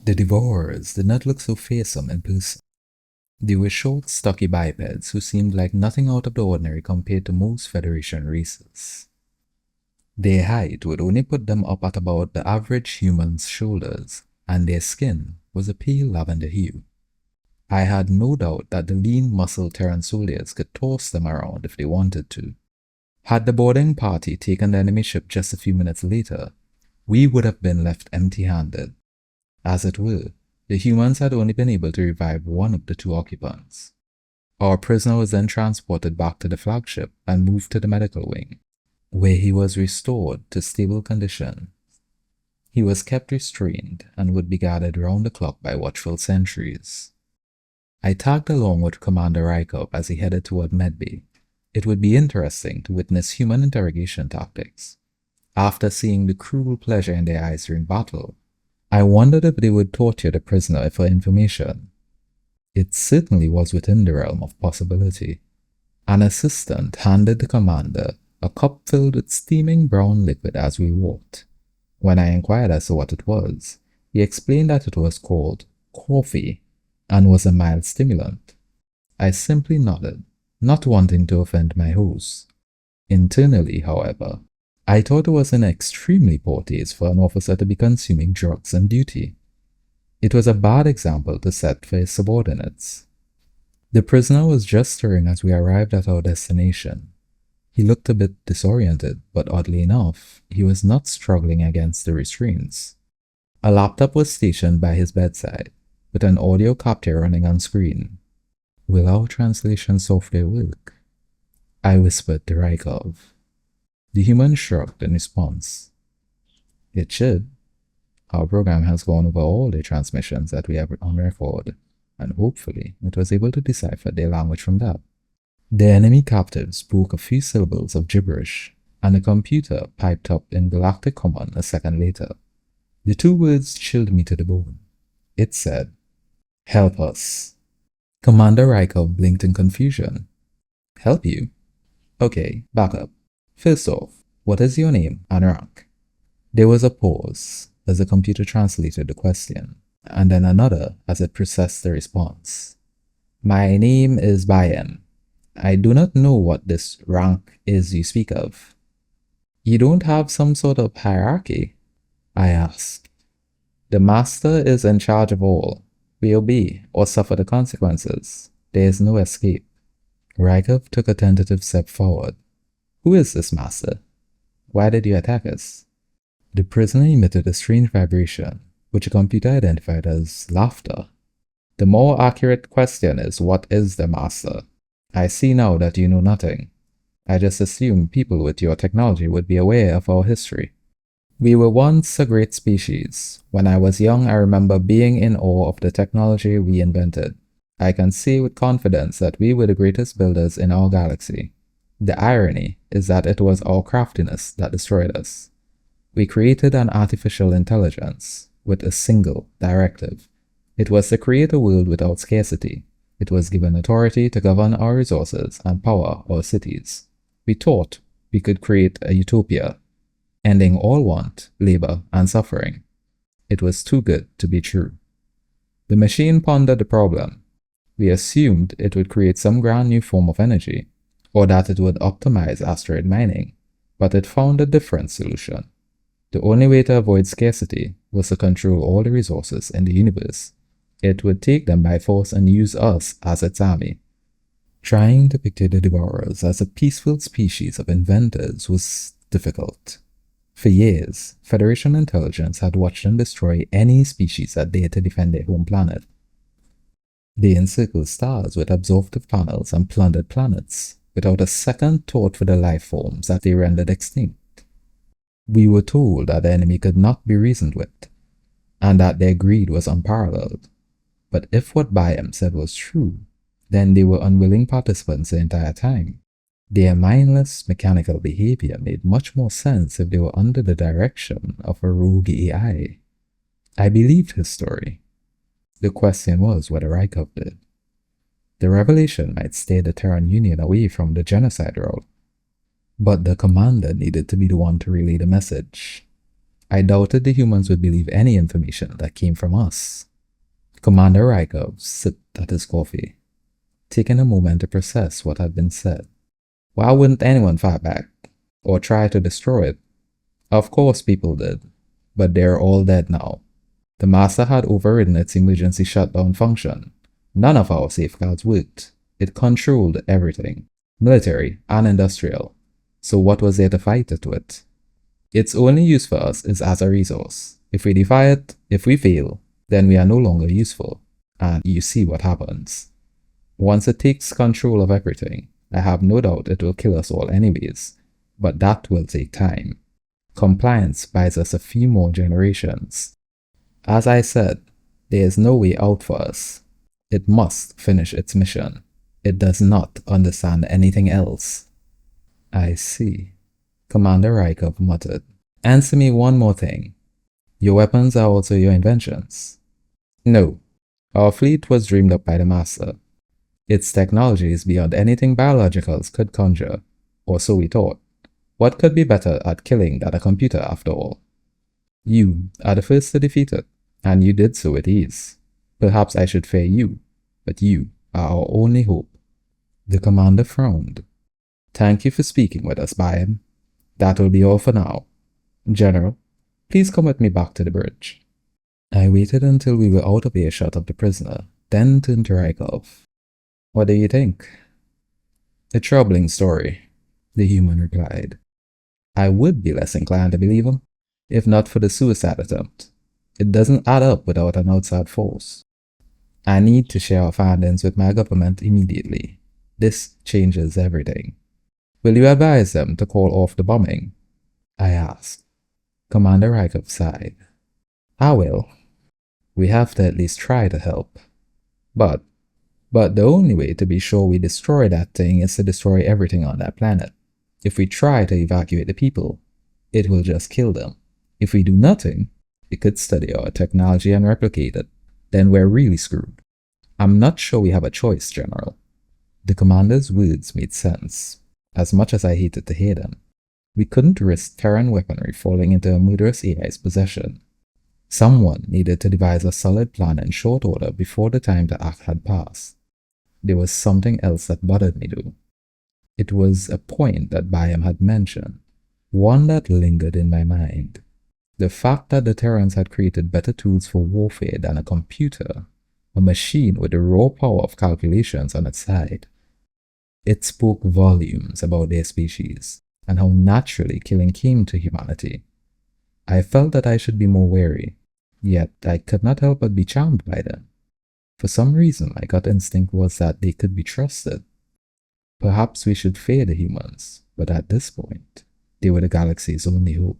The Devourers did not look so fearsome in person. They were short, stocky bipeds who seemed like nothing out of the ordinary compared to most Federation races. Their height would only put them up at about the average human's shoulders, and their skin was a pale lavender hue. I had no doubt that the lean, muscled Terran soldiers could toss them around if they wanted to. Had the boarding party taken the enemy ship just a few minutes later, we would have been left empty-handed. As it were, the humans had only been able to revive one of the two occupants. Our prisoner was then transported back to the flagship and moved to the medical wing, where he was restored to stable condition. He was kept restrained and would be guarded round the clock by watchful sentries. I tagged along with Commander Rykov as he headed toward Medbay. It would be interesting to witness human interrogation tactics. After seeing the cruel pleasure in their eyes during battle, I wondered if they would torture the prisoner for information. It certainly was within the realm of possibility. An assistant handed the commander a cup filled with steaming brown liquid as we walked. When I inquired as to what it was, he explained that it was called coffee and was a mild stimulant. I simply nodded, not wanting to offend my host. Internally, however, I thought it was in extremely poor taste for an officer to be consuming drugs on duty. It was a bad example to set for his subordinates. The prisoner was just stirring as we arrived at our destination. He looked a bit disoriented, but oddly enough, he was not struggling against the restraints. A laptop was stationed by his bedside, with an audio capture running on screen. Will our translation software work? I whispered to Rykov. The human shrugged in response. It should. Our program has gone over all the transmissions that we have on record, and hopefully it was able to decipher their language from that. The enemy captives spoke a few syllables of gibberish, and the computer piped up in galactic command a second later. The two words chilled me to the bone. It said, "Help us." Commander Rykov blinked in confusion. "Help you? Okay, back up. First off, what is your name and rank?" There was a pause as the computer translated the question, and then another as it processed the response. "My name is Bayem. I do not know what this rank is you speak of." "You don't have some sort of hierarchy?" I asked. "The master is in charge of all. We obey or suffer the consequences. There is no escape." Rykov took a tentative step forward. "Who is this master? Why did you attack us?" The prisoner emitted a strange vibration, which the computer identified as laughter. "The more accurate question is, what is the master? I see now that you know nothing. I just assumed people with your technology would be aware of our history. We were once a great species. When I was young, I remember being in awe of the technology we invented. I can say with confidence that we were the greatest builders in our galaxy. The irony is that it was our craftiness that destroyed us. We created an artificial intelligence with a single directive. It was to create a world without scarcity. It was given authority to govern our resources and power our cities. We thought we could create a utopia, ending all want, labor, and suffering. It was too good to be true. The machine pondered the problem. We assumed it would create some grand new form of energy, or that it would optimize asteroid mining, but it found a different solution. The only way to avoid scarcity was to control all the resources in the universe. It would take them by force and use us as its army. Trying to picture the Devourers as a peaceful species of inventors was difficult. For years, Federation intelligence had watched them destroy any species that dared to defend their home planet. They encircled stars with absorptive panels and plundered planets, without a second thought for the life forms that they rendered extinct. We were told that the enemy could not be reasoned with, and that their greed was unparalleled. But if what Bayem said was true, then they were unwilling participants the entire time. Their mindless, mechanical behavior made much more sense if they were under the direction of a rogue AI. I believed his story. The question was whether Rykov did. The revelation might steer the Terran Union away from the genocide route, but the commander needed to be the one to relay the message. I doubted the humans would believe any information that came from us. Commander Rykov sipped at his coffee, taking a moment to process what had been said. Why wouldn't anyone fight back or try to destroy it? Of course people did, but they're all dead now. The Master had overridden its emergency shutdown function. None of our safeguards worked. It controlled everything, military and industrial. So what was there to fight it with? Its only use for us is as a resource. If we defy it, if we fail, then we are no longer useful. And you see what happens. Once it takes control of everything, I have no doubt it will kill us all anyways. But that will take time. Compliance buys us a few more generations. As I said, there is no way out for us. It must finish its mission. It does not understand anything else. I see, Commander Rykov muttered. Answer me one more thing. Your weapons are also your inventions. No, our fleet was dreamed up by the Master. Its technology is beyond anything biologicals could conjure, or so we thought. What could be better at killing than a computer after all? You are the first to defeat it, and you did so with ease. Perhaps I should fear you, but you are our only hope. The commander frowned. Thank you for speaking with us, Bayam. That will be all for now. General, please come with me back to the bridge. I waited until we were out of earshot of the prisoner, then turned to Rykov. What do you think? A troubling story, the human replied. I would be less inclined to believe him, if not for the suicide attempt. It doesn't add up without an outside force. I need to share our findings with my government immediately. This changes everything. Will you advise them to call off the bombing? I asked. Commander Rykov sighed. I will. We have to at least try to help. But the only way to be sure we destroy that thing is to destroy everything on that planet. If we try to evacuate the people, it will just kill them. If we do nothing, it could study our technology and replicate it. Then we're really screwed. I'm not sure we have a choice, General. The commander's words made sense, as much as I hated to hear them. We couldn't risk Terran weaponry falling into a murderous AI's possession. Someone needed to devise a solid plan in short order before the time to act had passed. There was something else that bothered me though. It was a point that Bayam had mentioned, one that lingered in my mind. The fact that the Terrans had created better tools for warfare than a computer, a machine with the raw power of calculations on its side. It spoke volumes about their species, and how naturally killing came to humanity. I felt that I should be more wary, yet I could not help but be charmed by them. For some reason, my gut instinct was that they could be trusted. Perhaps we should fear the humans, but at this point, they were the galaxy's only hope.